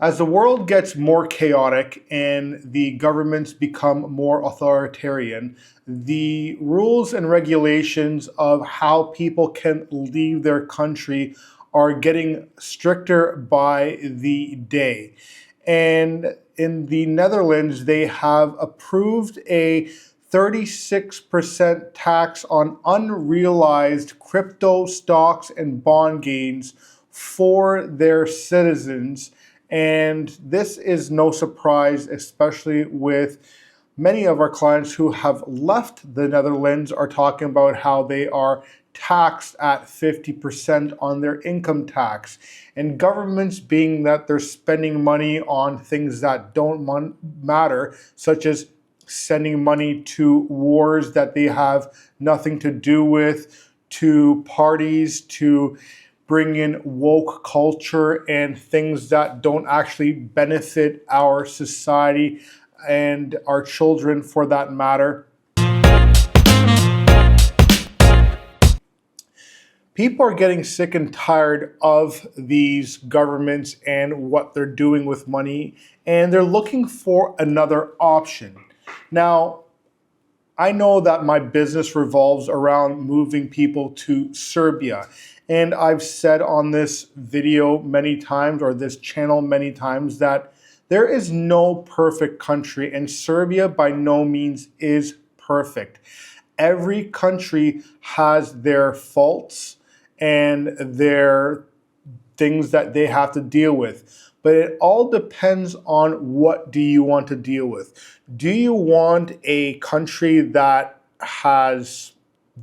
As the world gets more chaotic and the governments become more authoritarian, the rules and regulations of how people can leave their country are getting stricter by the day. And in the Netherlands, they have approved a 36% tax on unrealized crypto stocks and bond gains for their citizens. And this is no surprise, especially with many of our clients who have left the Netherlands are talking about how they are taxed at 50% on their income tax. And governments, being that they're spending money on things that don't matter, such as sending money to wars that they have nothing to do with, to parties, to bring in woke culture and things that don't actually benefit our society and our children for that matter. People are getting sick and tired of these governments and what they're doing with money, and they're looking for another option. Now, I know that my business revolves around moving people to Serbia. And I've said on this video many times, or this channel many times, that there is no perfect country, and Serbia by no means is perfect. Every country has their faults and their things that they have to deal with. But it all depends on what do you want to deal with. Do you want a country that has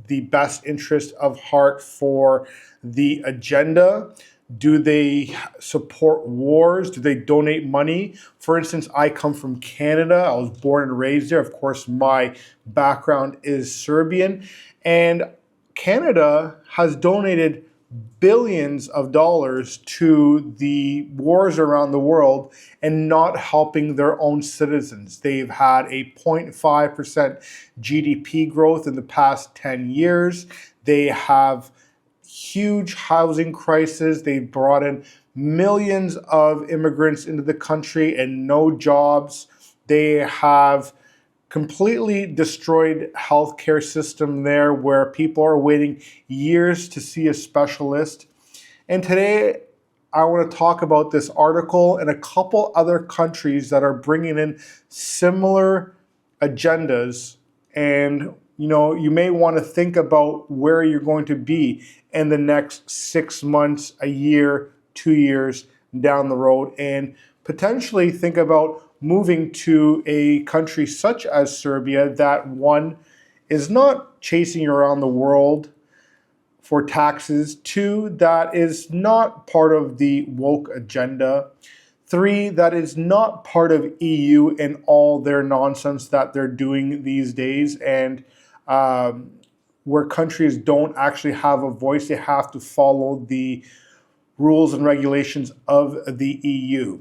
the best interest of heart for the agenda? Do they support wars? Do they donate money? For instance, I come from Canada. I was born and raised there. Of course, my background is Serbian. And Canada has donated billions of dollars to the wars around the world and not helping their own citizens. They've had a 0.5% GDP growth in the past 10 years. They have huge housing crisis. They brought in millions of immigrants into the country and no jobs. They have completely destroyed healthcare system there where people are waiting years to see a specialist. And today I want to talk about this article and a couple other countries that are bringing in similar agendas. And you may want to think about where you're going to be in the next 6 months, a year, 2 years down the road, and potentially think about moving to a country such as Serbia that, one, is not chasing you around the world for taxes, two, that is not part of the woke agenda, three, that is not part of EU and all their nonsense that they're doing these days, and where countries don't actually have a voice, they have to follow the rules and regulations of the EU.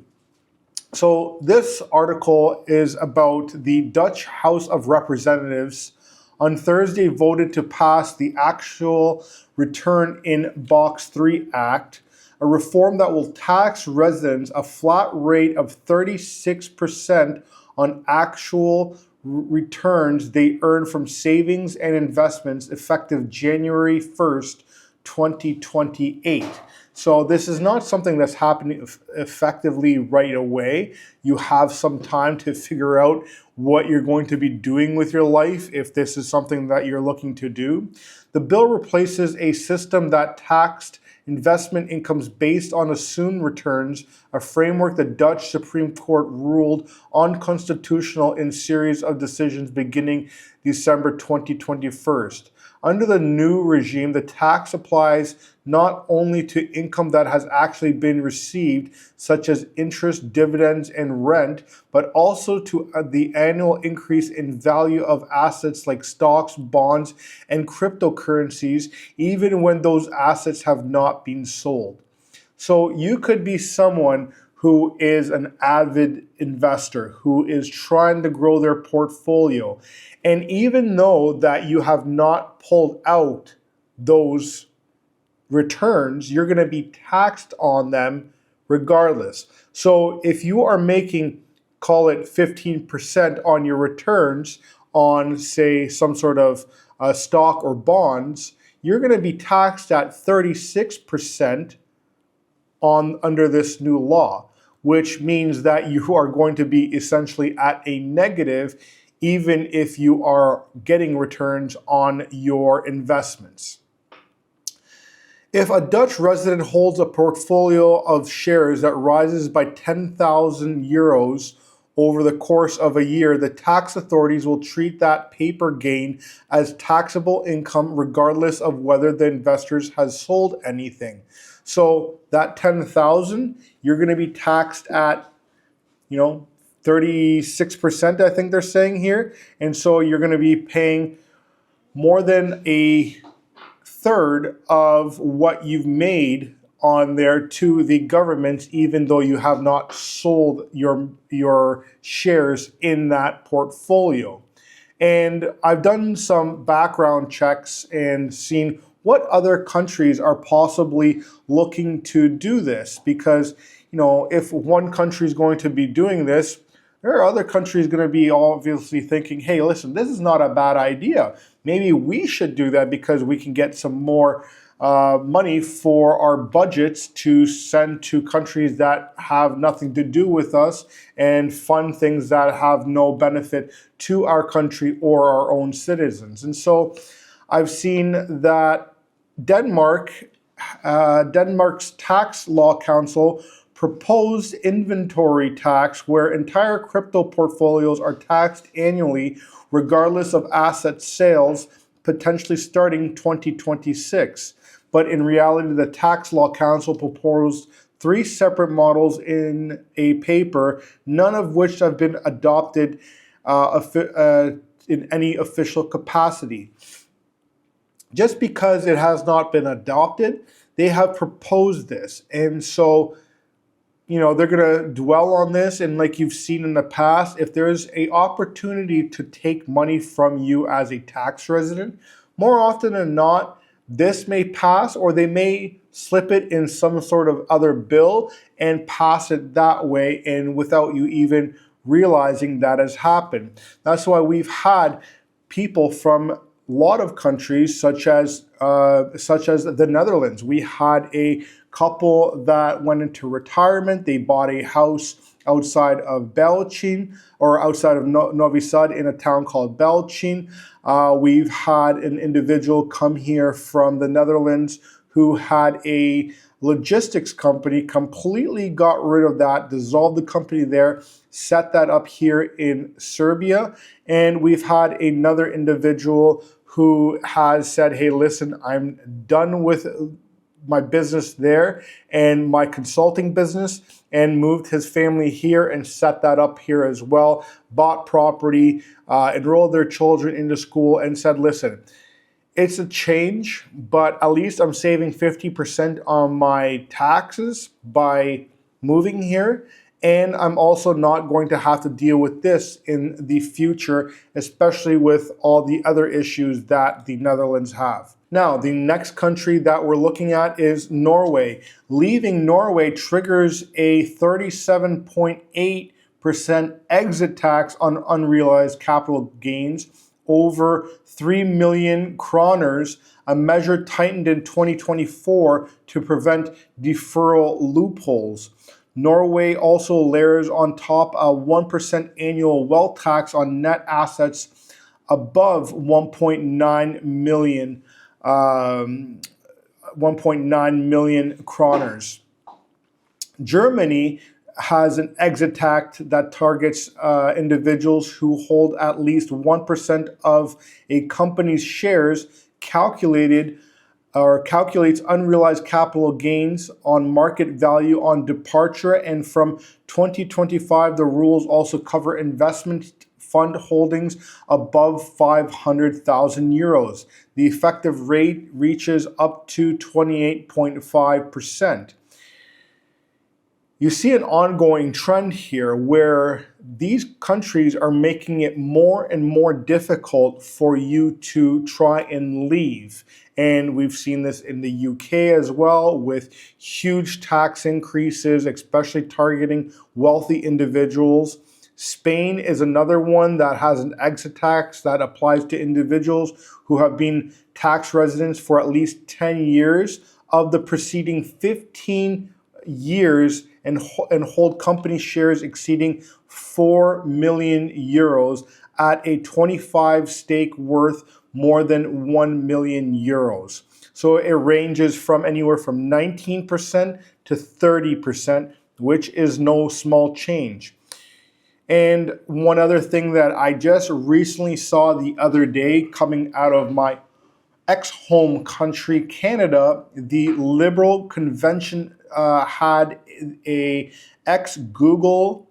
So this article is about the Dutch House of Representatives on Thursday voted to pass the Actual Return in Box 3 Act, a reform that will tax residents a flat rate of 36% on actual returns they earn from savings and investments effective January 1st, 2028. So this is not something that's happening effectively right away. You have some time to figure out what you're going to be doing with your life if this is something that you're looking to do. The bill replaces a system that taxed investment incomes based on assumed returns, a framework the Dutch Supreme Court ruled unconstitutional in series of decisions beginning December 2021. Under the new regime, the tax applies not only to income that has actually been received, such as interest, dividends, and rent, but also to the annual increase in value of assets like stocks, bonds, and cryptocurrencies, even when those assets have not been sold. So you could be someone who is an avid investor, who is trying to grow their portfolio. And even though that you have not pulled out those returns, you're going to be taxed on them regardless. So if you are making, call it 15% on your returns on, say, some sort of stock or bonds, you're going to be taxed at 36% under this new law, which means that you are going to be essentially at a negative even if you are getting returns on your investments. If a Dutch resident holds a portfolio of shares that rises by 10,000 euros over the course of a year, the tax authorities will treat that paper gain as taxable income regardless of whether the investors has sold anything. So that 10,000, you're going to be taxed at, 36%, I think they're saying here. And so you're going to be paying more than a third of what you've made on there to the government, even though you have not sold your shares in that portfolio. And I've done some background checks and seen what other countries are possibly looking to do this, because if one country is going to be doing this, there are other countries going to be obviously thinking, hey, listen, this is not a bad idea. Maybe we should do that because we can get some more money for our budgets to send to countries that have nothing to do with us and fund things that have no benefit to our country or our own citizens. And so I've seen that Denmark's tax law council proposed inventory tax where entire crypto portfolios are taxed annually regardless of asset sales, potentially starting 2026. But in reality, the tax law council proposed 3 separate models in a paper, none of which have been adopted in any official capacity. Just because it has not been adopted, they have proposed this. And so they're going to dwell on this, and like you've seen in the past, if there's an opportunity to take money from you as a tax resident, more often than not, this may pass, or they may slip it in some sort of other bill and pass it that way, and without you even realizing that has happened. That's why we've had people from a lot of countries, such as the Netherlands. We had a couple that went into retirement. They bought a house outside of Belchin, or outside of Novi Sad, in a town called Belchin. We've had an individual come here from the Netherlands who had a logistics company, completely got rid of that, dissolved the company there, set that up here in Serbia. And we've had another individual who has said, hey, listen, I'm done with my business there and my consulting business, and moved his family here and set that up here as well, bought property, enrolled their children into school, and said, listen, it's a change, but at least I'm saving 50% on my taxes by moving here. And I'm also not going to have to deal with this in the future, especially with all the other issues that the Netherlands have. Now, the next country that we're looking at is Norway. Leaving Norway triggers a 37.8% exit tax on unrealized capital gains over 3 million kroners, a measure tightened in 2024 to prevent deferral loopholes. Norway also layers on top a 1% annual wealth tax on net assets above 1.9 million kroners. Germany has an exit tax that targets individuals who hold at least 1% of a company's shares, calculates unrealized capital gains on market value on departure. And from 2025, the rules also cover investment fund holdings above 500,000 euros. The effective rate reaches up to 28.5%. You see an ongoing trend here where these countries are making it more and more difficult for you to try and leave. And we've seen this in the UK as well, with huge tax increases, especially targeting wealthy individuals. Spain is another one that has an exit tax that applies to individuals who have been tax residents for at least 10 years of the preceding 15 years and hold company shares exceeding 4 million euros at a 25 stake worth more than 1 million euros. So it ranges from anywhere from 19% to 30%, which is no small change. And one other thing that I just recently saw the other day coming out of my ex-home country, Canada, the Liberal Convention had a ex-Google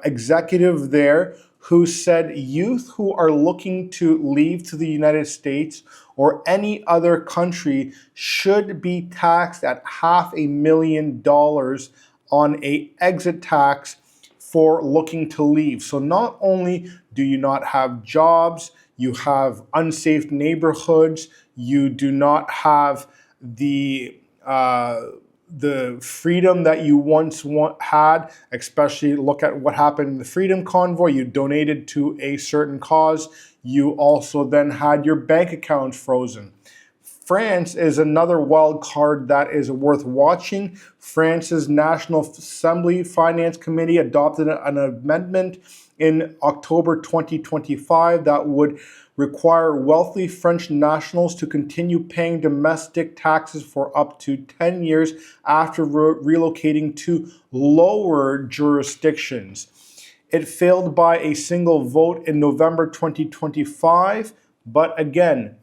executive there who said youth who are looking to leave to the United States or any other country should be taxed at $500,000 on a exit tax for looking to leave. So not only do you not have jobs, you have unsafe neighborhoods, you do not have the freedom that you once had, especially look at what happened in the Freedom Convoy. You donated to a certain cause. You also then had your bank account frozen. France is another wild card that is worth watching. France's National Assembly Finance Committee adopted an amendment in October 2025 that would require wealthy French nationals to continue paying domestic taxes for up to 10 years after relocating to lower jurisdictions. It failed by a single vote in November 2025, but again,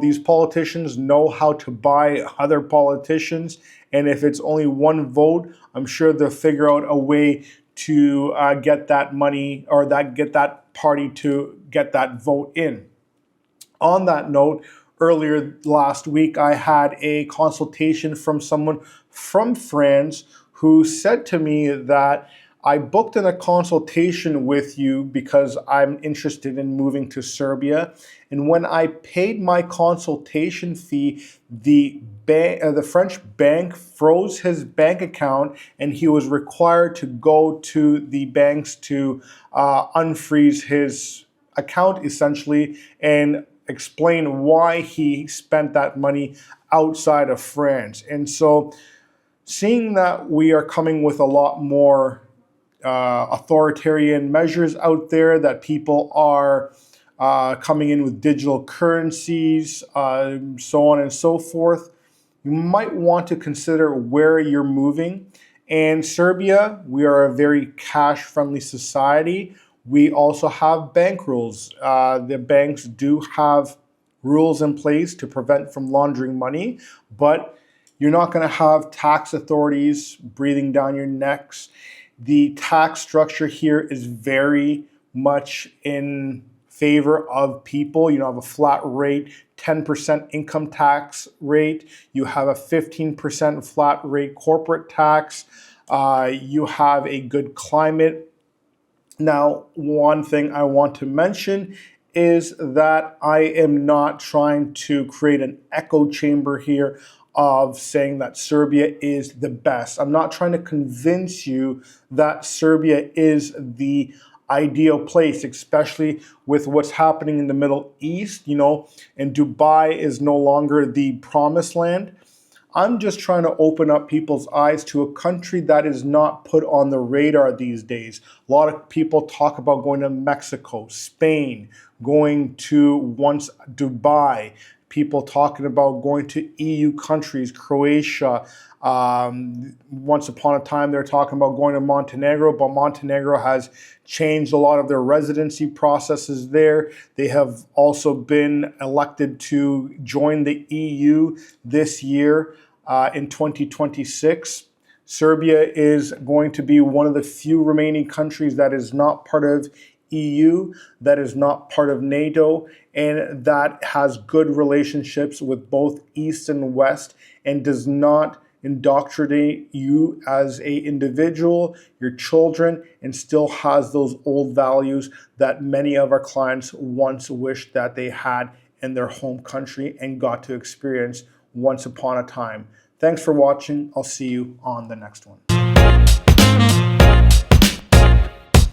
these politicians know how to buy other politicians, and if it's only one vote, I'm sure they'll figure out a way to get that money or get that party to get that vote in. On that note, earlier last week, I had a consultation from someone from France who said to me that I booked in a consultation with you because I'm interested in moving to Serbia. And when I paid my consultation fee, the French bank froze his bank account, and he was required to go to the banks to unfreeze his account essentially and explain why he spent that money outside of France. And so seeing that we are coming with a lot more authoritarian measures out there, that people are coming in with digital currencies, so on and so forth, you might want to consider where you're moving. And Serbia, we are a very cash-friendly society. We also have bank rules. The banks do have rules in place to prevent from laundering money, but you're not going to have tax authorities breathing down your necks. The tax structure here is very much in favor of people. You have a flat rate, 10% income tax rate. You have a 15% flat rate corporate tax. You have a good climate. Now, one thing I want to mention is that I am not trying to create an echo chamber here of saying that Serbia is the best. I'm not trying to convince you that Serbia is the ideal place, especially with what's happening in the Middle East, and Dubai is no longer the promised land. I'm just trying to open up people's eyes to a country that is not put on the radar these days. A lot of people talk about going to Mexico, Spain, going to once Dubai, people talking about going to EU countries, Croatia. Once upon a time, they're talking about going to Montenegro, but Montenegro has changed a lot of their residency processes there. They have also been elected to join the EU this year in 2026. Serbia is going to be one of the few remaining countries that is not part of EU, that is not part of NATO, and that has good relationships with both East and West, and does not indoctrinate you as a individual, your children, and still has those old values that many of our clients once wished that they had in their home country and got to experience once upon a time. Thanks for watching. I'll see you on the next one.